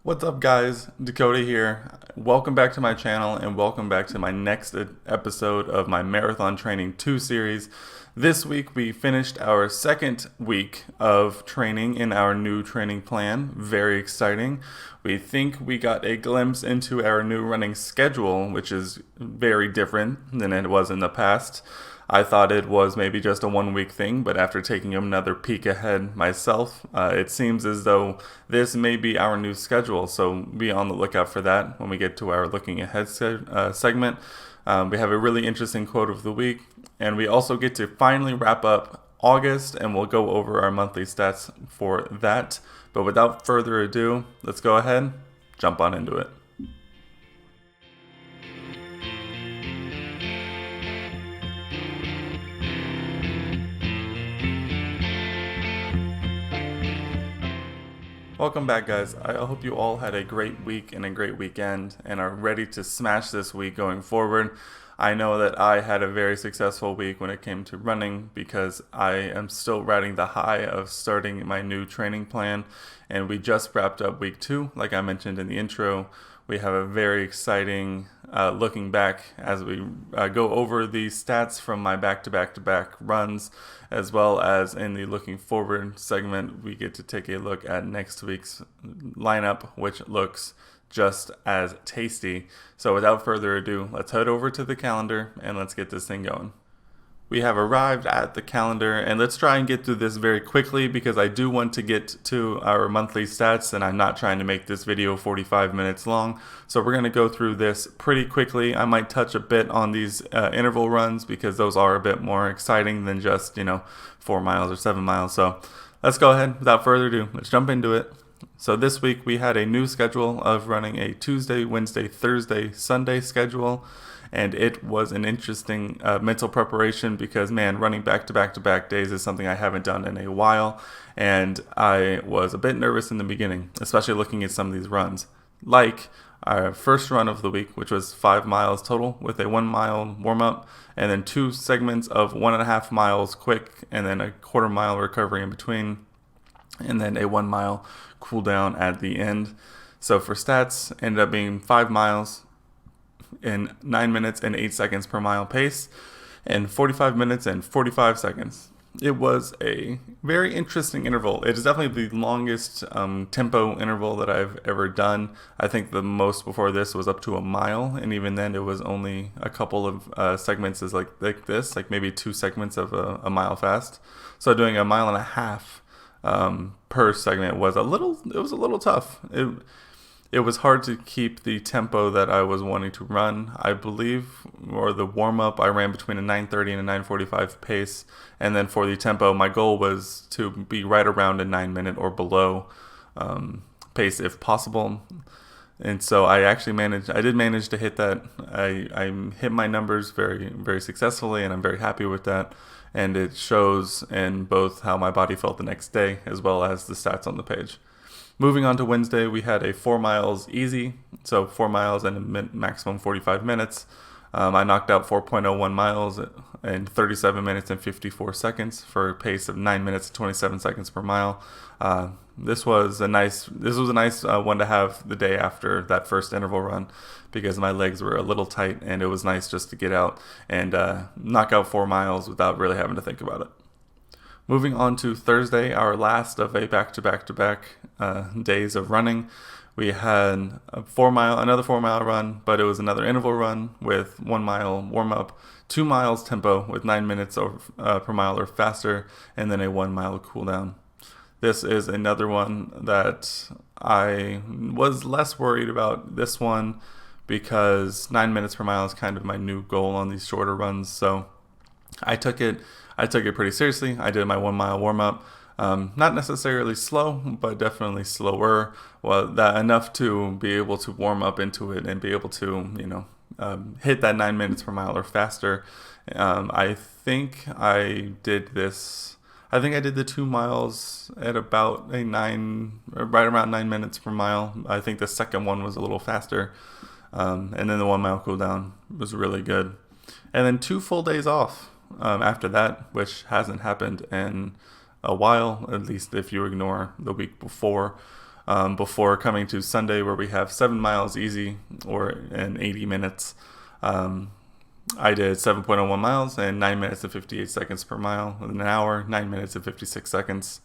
What's up, guys? Dakota here. Welcome back to my channel and welcome back to my next episode of my Marathon Training 2 series. This week we finished our second week of training in our new training plan. Very exciting. We think we got a glimpse into our new running schedule, which is very different than it was in the past. I thought it was maybe just a 1 week thing, but after taking another peek ahead myself, it seems as though this may be our new schedule. So be on the lookout for that when we get to our looking ahead segment. We have a really interesting quote of the week, and we also get to finally wrap up August, and we'll go over our monthly stats for that. But without further ado, let's go ahead, jump on into it. Welcome back, guys. I hope you all had a great week and a great weekend and are ready to smash this week going forward. I know that I had a very successful week when it came to running because I am still riding the high of starting my new training plan, and we just wrapped up week 2, like I mentioned in the intro. We have a very exciting looking back as we go over the stats from my back-to-back-to-back runs, as well as in the looking forward segment, we get to take a look at next week's lineup, which looks just as tasty. So without further ado, let's head over to the calendar and let's get this thing going. We have arrived at the calendar, and let's try and get through this very quickly because I do want to get to our monthly stats, and I'm not trying to make this video 45 minutes long. So we're going to go through this pretty quickly. I might touch a bit on these interval runs because those are a bit more exciting than just, 4 miles or 7 miles. So let's go ahead. Without further ado, let's jump into it. So this week we had a new schedule of running a Tuesday, Wednesday, Thursday, Sunday schedule. And it was an interesting mental preparation because, man, running back-to-back-to-back days is something I haven't done in a while. And I was a bit nervous in the beginning, especially looking at some of these runs. Like our first run of the week, which was 5 miles total with a 1 mile warm-up, and then 2 segments of 1.5 miles quick, and then a quarter mile recovery in between, and then a 1 mile cool down at the end. So for stats, ended up being 5 miles in 9 minutes and 8 seconds per mile pace and 45 minutes and 45 seconds. It was a very interesting interval. It is definitely the longest tempo interval that I've ever done. I think the most before this was up to a mile, and even then it was only a couple of segments is like this, like maybe 2 segments of a mile fast. So doing a mile and a half per segment was a little tough. It was hard to keep the tempo that I was wanting to run. I believe, or the warm-up, I ran between a 9:30 and a 9:45 pace. And then for the tempo, my goal was to be right around a 9-minute or below pace if possible. And so I did manage to hit that. I hit my numbers very, very successfully, and I'm very happy with that. And it shows in both how my body felt the next day, as well as the stats on the page. Moving on to Wednesday, we had a 4 miles easy, so 4 miles and a maximum 45 minutes. I knocked out 4.01 miles in 37 minutes and 54 seconds for a pace of 9 minutes and 27 seconds per mile. This was a nice one to have the day after that first interval run because my legs were a little tight, and it was nice just to get out and knock out 4 miles without really having to think about it. Moving on to Thursday, our last of a back-to-back-to-back days of running, we had another 4 mile run, but it was another interval run with 1 mile warm-up, 2 miles tempo with 9 minutes per mile or faster, and then a 1 mile cool down. This is another one that I was less worried about this one because 9 minutes per mile is kind of my new goal on these shorter runs. So I took it pretty seriously. I did my 1 mile warm up. Not necessarily slow, but definitely slower. Well, that enough to be able to warm up into it and be able to, hit that 9 minutes per mile or faster. I think I did the 2 miles at about right around 9 minutes per mile. I think the second one was a little faster. And then the 1 mile cool down was really good. And then 2 full days off after that, which hasn't happened in a while, at least if you ignore the week before. before coming to Sunday, where we have 7 miles easy or in 80 minutes. I did 7.01 miles and 9 minutes and 58 seconds per mile. In an hour, 9 minutes and 56 seconds.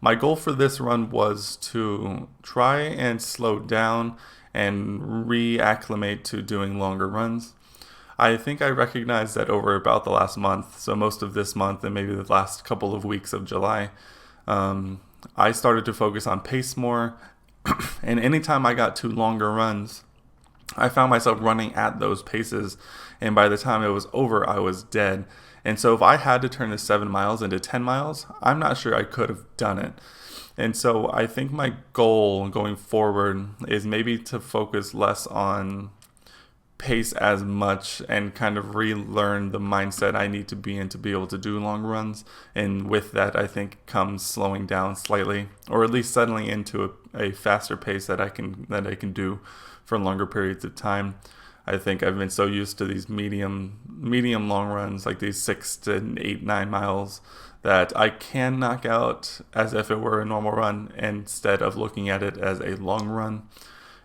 My goal for this run was to try and slow down and reacclimate to doing longer runs. I think I recognized that over about the last month, so most of this month and maybe the last couple of weeks of July, I started to focus on pace more. And anytime I got to longer runs, I found myself running at those paces. And by the time it was over, I was dead. And so if I had to turn the 7 miles into 10 miles, I'm not sure I could have done it. And so I think my goal going forward is maybe to focus less on pace as much and kind of relearn the mindset I need to be in to be able to do long runs. And with that, I think comes slowing down slightly, or at least settling into a faster pace that I can do for longer periods of time. I think I've been so used to these medium long runs, like these 6 to 8, 9 miles, that I can knock out as if it were a normal run instead of looking at it as a long run.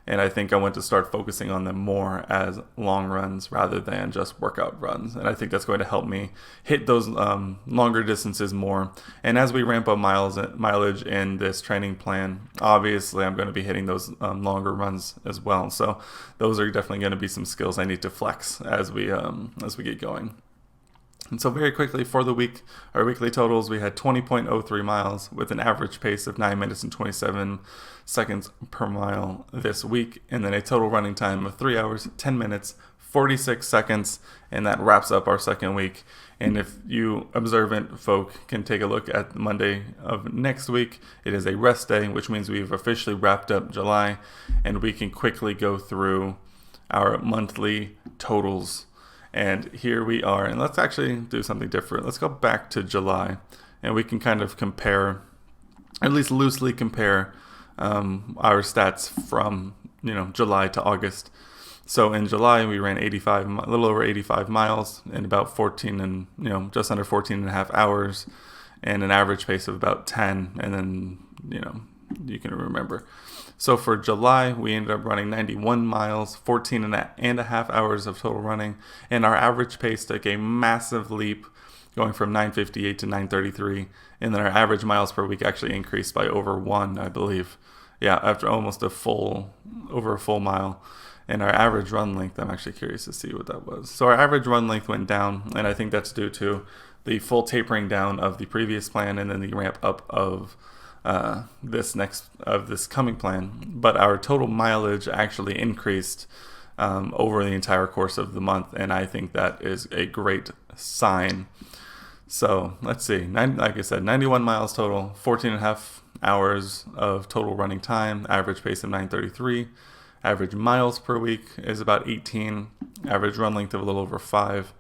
And I think I want to start focusing on them more as long runs rather than just workout runs. And I think that's going to help me hit those longer distances more. And as we ramp up mileage in this training plan, obviously I'm going to be hitting those longer runs as well. So those are definitely going to be some skills I need to flex as we get going. And so very quickly for the week, our weekly totals, we had 20.03 miles with an average pace of 9 minutes and 27 seconds per mile this week. And then a total running time of 3 hours, 10 minutes, 46 seconds. And that wraps up our second week. And if you observant folk can take a look at Monday of next week, it is a rest day, which means we've officially wrapped up July. And we can quickly go through our monthly totals. And here we are, and let's actually do something different. Let's go back to July, and we can kind of compare, at least loosely compare, our stats from July to August. So in July we ran a little over 85 miles in about 14 and just under 14 and a half hours, and an average pace of about 10. And then you can remember. So for July, we ended up running 91 miles, 14 and a half hours of total running, and our average pace took a massive leap, going from 9:58 to 9:33, and then our average miles per week actually increased by over 1, I believe. Yeah, after almost over a full mile. And our average run length, I'm actually curious to see what that was. So our average run length went down, and I think that's due to the full tapering down of the previous plan and then the ramp up of this coming plan. But our total mileage actually increased over the entire course of the month, and I think that is a great sign. So let's see, like I said, 91 miles total, 14 and a half hours of total running time, average pace of 9:33. Average miles per week is about 18, average run length of a little over 5.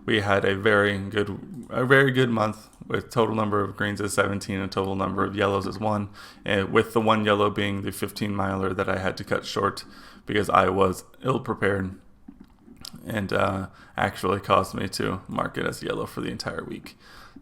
We had a very good month with total number of greens as 17 and total number of yellows as 1, and with the one yellow being the 15 miler that I had to cut short because I was ill prepared, and actually caused me to mark it as yellow for the entire week.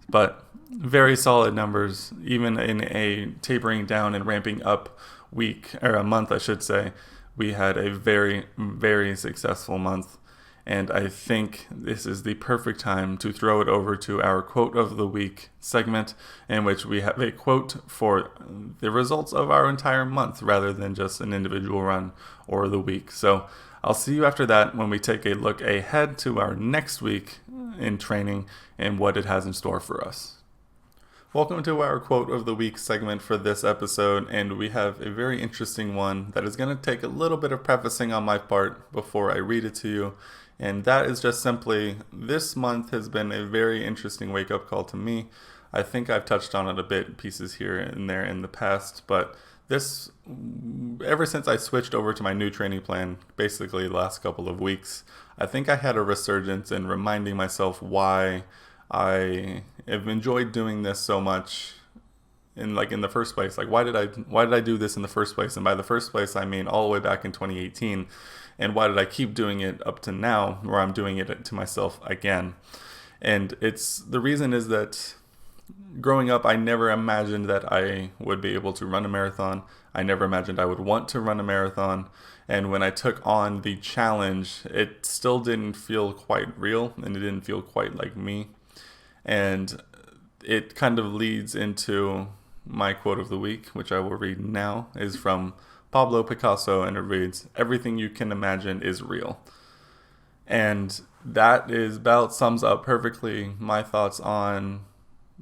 But very solid numbers, even in a tapering down and ramping up week, or a month I should say. We had a very, very successful month. And I think this is the perfect time to throw it over to our quote of the week segment, in which we have a quote for the results of our entire month rather than just an individual run or the week. So I'll see you after that when we take a look ahead to our next week in training and what it has in store for us. Welcome to our quote of the week segment for this episode, and we have a very interesting one that is going to take a little bit of prefacing on my part before I read it to you. And that is just simply, this month has been a very interesting wake-up call to me. I think I've touched on it a bit, pieces here and there in the past, but ever since I switched over to my new training plan, basically the last couple of weeks, I think I had a resurgence in reminding myself why I have enjoyed doing this so much in the first place. Like, why did I do this in the first place? And by the first place, I mean all the way back in 2018. And why did I keep doing it up to now, where I'm doing it to myself again? And the reason is that growing up, I never imagined that I would be able to run a marathon. I never imagined I would want to run a marathon. And when I took on the challenge, it still didn't feel quite real and it didn't feel quite like me. And it kind of leads into my quote of the week, which I will read now, is from Pablo Picasso, and it reads, "Everything you can imagine is real." And that is about sums up perfectly my thoughts on,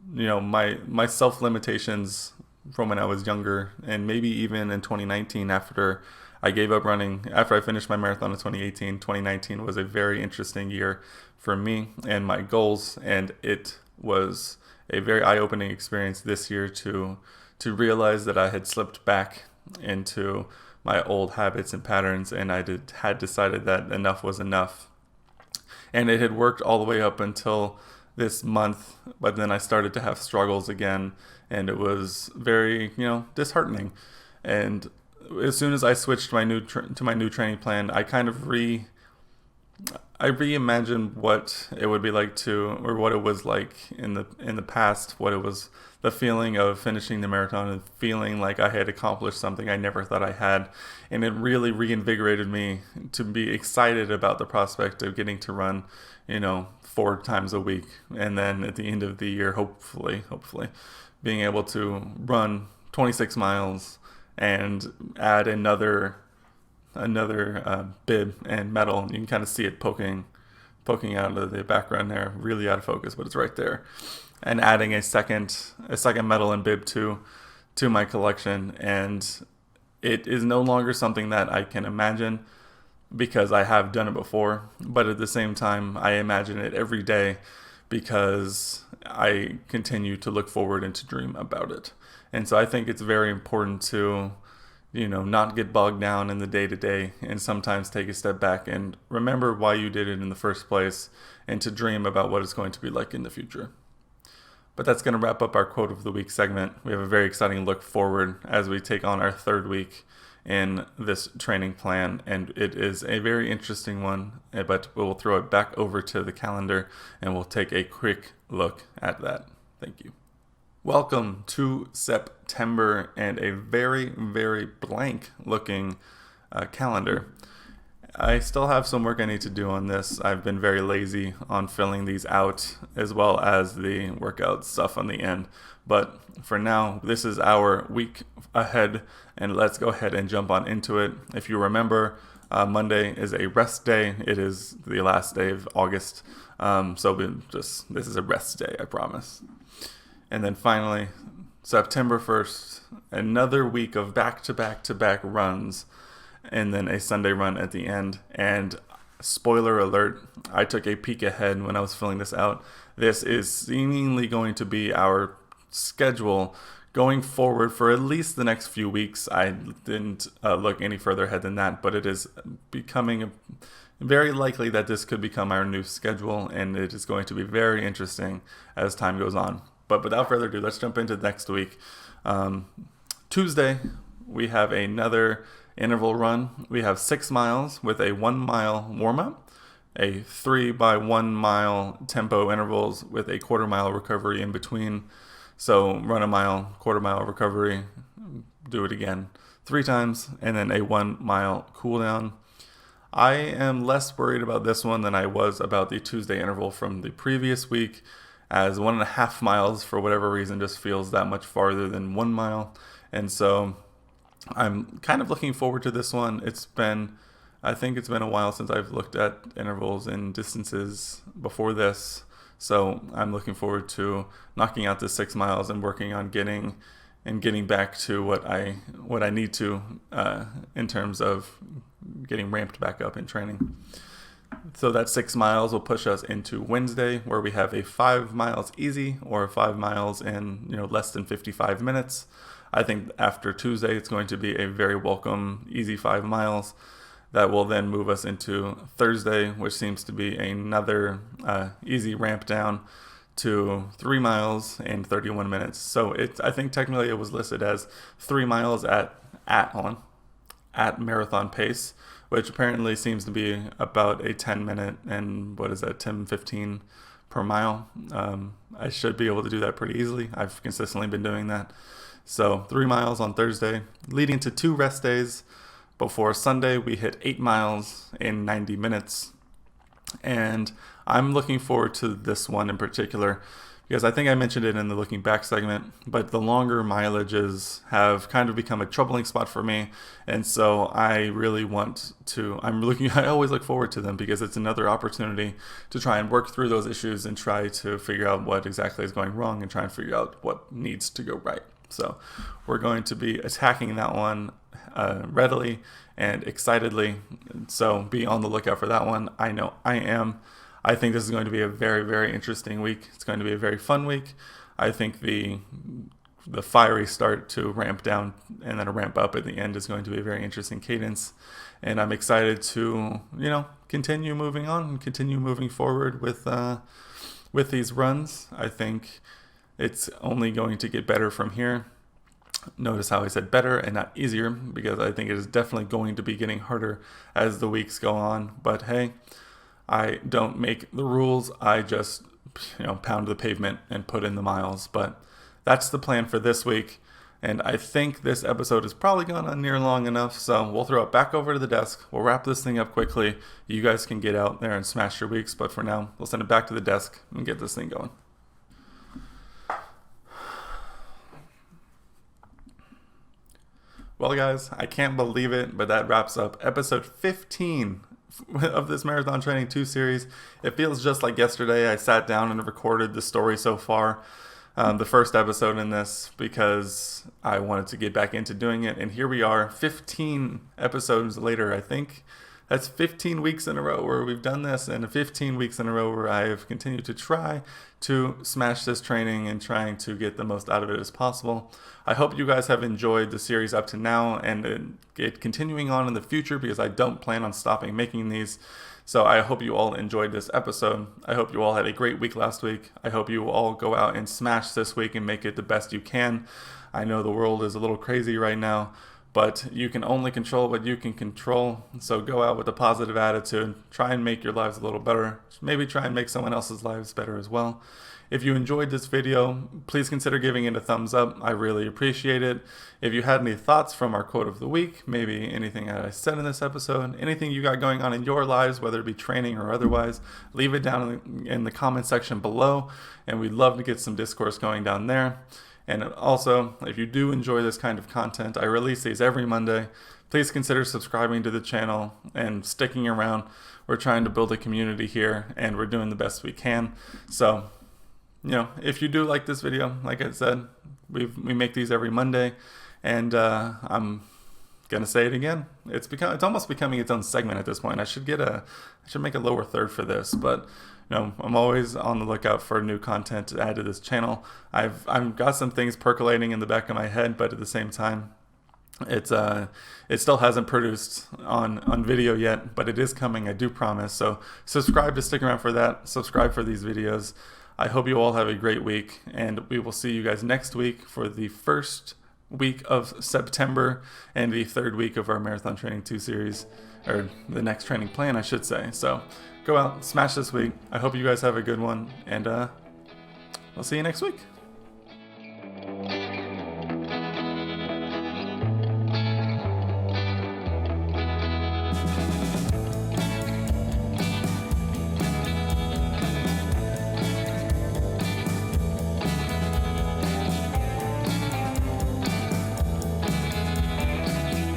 my self limitations from when I was younger, and maybe even in 2019 after I gave up running. After I finished my marathon in 2018, 2019 was a very interesting year for me and my goals, and it was a very eye-opening experience this year to realize that I had slipped back into my old habits and patterns, and had decided that enough was enough. And it had worked all the way up until this month, but then I started to have struggles again, and it was very, disheartening. And as soon as I switched to my new training plan, I kind of reimagined what it would be like or what it was like in the past, what it was, the feeling of finishing the marathon and feeling like I had accomplished something I never thought I had. And it really reinvigorated me to be excited about the prospect of getting to run, 4 times a week. And then at the end of the year, hopefully, being able to run 26 miles and add another bib and medal. You can kind of see it poking out of the background there, really out of focus, but it's right there. And adding a second medal and bib to my collection, and it is no longer something that I can imagine because I have done it before, but at the same time I imagine it every day because I continue to look forward and to dream about it. And so I think it's very important to not get bogged down in the day-to-day, and sometimes take a step back and remember why you did it in the first place, and to dream about what it's going to be like in the future. But that's going to wrap up our quote of the week segment. We have a very exciting look forward as we take on our 3rd week in this training plan, and it is a very interesting one, but we'll throw it back over to the calendar and we'll take a quick look at that. Thank you. Welcome to September and a very, very blank looking calendar. I still have some work I need to do on this. I've been very lazy on filling these out, as well as the workout stuff on the end. But for now, this is our week ahead, and let's go ahead and jump on into it. If you remember, Monday is a rest day. It is the last day of August. This is a rest day, I promise. And then finally, September 1st, another week of back-to-back runs, and then a Sunday run at the end. And spoiler alert, I took a peek ahead when I was filling this out. This is seemingly going to be our schedule going forward for at least the next few weeks. I didn't look any further ahead than that, but it is becoming very likely that this could become our new schedule, and it is going to be very interesting as time goes on. But without further ado, let's jump into next week. Tuesday, we have another interval run. We have 6 miles with a 1 mile warm-up, a 3 by 1 mile tempo intervals with a quarter mile recovery in between. So run a mile, quarter mile recovery, do it again 3 times, and then a 1 mile cool down. I am less worried about this one than I was about the Tuesday interval from the previous week, as 1.5 miles for whatever reason just feels that much farther than 1 mile. And so I'm kind of looking forward to this one. I think it's been a while since I've looked at intervals and distances before this. So I'm looking forward to knocking out the 6 miles and working on getting back to what I need to in terms of getting ramped back up in training. So that 6 miles will push us into Wednesday, where we have a 5 miles easy, or 5 miles in less than 55 minutes. I think after Tuesday, it's going to be a very welcome, easy 5 miles. That will then move us into Thursday, which seems to be another easy ramp down to 3 miles in 31 minutes. So I think technically it was listed as 3 miles at marathon pace, which apparently seems to be about a 10-minute and 10:15 per mile. I should be able to do that pretty easily. I've consistently been doing that. So 3 miles on Thursday, leading to 2 rest days. Before Sunday, we hit 8 miles in 90 minutes. And I'm looking forward to this one in particular because I think I mentioned it in the looking back segment, but the longer mileages have kind of become a troubling spot for me. And so I really I always look forward to them because it's another opportunity to try and work through those issues and try to figure out what exactly is going wrong and try and figure out what needs to go right. So we're going to be attacking that one readily and excitedly. So be on the lookout for that one. I know I am. I think this is going to be a very, very interesting week. It's going to be a very fun week. I think the fiery start to ramp down and then a ramp up at the end is going to be a very interesting cadence. And I'm excited to, continue moving on and continue moving forward with these runs. I think it's only going to get better from here. Notice how I said better and not easier, because I think it is definitely going to be getting harder as the weeks go on. But hey, I don't make the rules. I just, pound the pavement and put in the miles. But that's the plan for this week. And I think this episode has probably gone on near long enough. So we'll throw it back over to the desk. We'll wrap this thing up quickly. You guys can get out there and smash your weeks. But for now, we'll send it back to the desk and get this thing going. Well, guys, I can't believe it, but that wraps up episode 15 of this Marathon Training 2 series. It feels just like yesterday I sat down and recorded the story so far, the first episode in this, because I wanted to get back into doing it. And here we are, 15 episodes later, I think. That's 15 weeks in a row where we've done this, and 15 weeks in a row where I have continued to try to smash this training and trying to get the most out of it as possible. I hope you guys have enjoyed the series up to now and it continuing on in the future, because I don't plan on stopping making these. So I hope you all enjoyed this episode. I hope you all had a great week last week. I hope you all go out and smash this week and make it the best you can. I know the world is a little crazy right now, but you can only control what you can control. So go out with a positive attitude. Try and make your lives a little better. Maybe try and make someone else's lives better as well. If you enjoyed this video, please consider giving it a thumbs up. I really appreciate it. If you had any thoughts from our quote of the week, maybe anything that I said in this episode, anything you got going on in your lives, whether it be training or otherwise, leave it down in the comment section below. And we'd love to get some discourse going down there. And also, if you do enjoy this kind of content, I release these every Monday. Please consider subscribing to the channel and sticking around. We're trying to build a community here, and we're doing the best we can. So, if you do like this video, like I said, we make these every Monday, and I'm gonna say it again. It's almost becoming its own segment at this point. I should make a lower third for this, but I'm always on the lookout for new content to add to this channel. I've got some things percolating in the back of my head, but at the same time, it still hasn't produced on video yet, but it is coming, I do promise. So subscribe to stick around for that. Subscribe for these videos. I hope you all have a great week, and we will see you guys next week for the first week of September and the third week of our Marathon Training 2 series, or the next training plan, I should say. So go out, smash this week. I hope you guys have a good one, and I'll see you next week.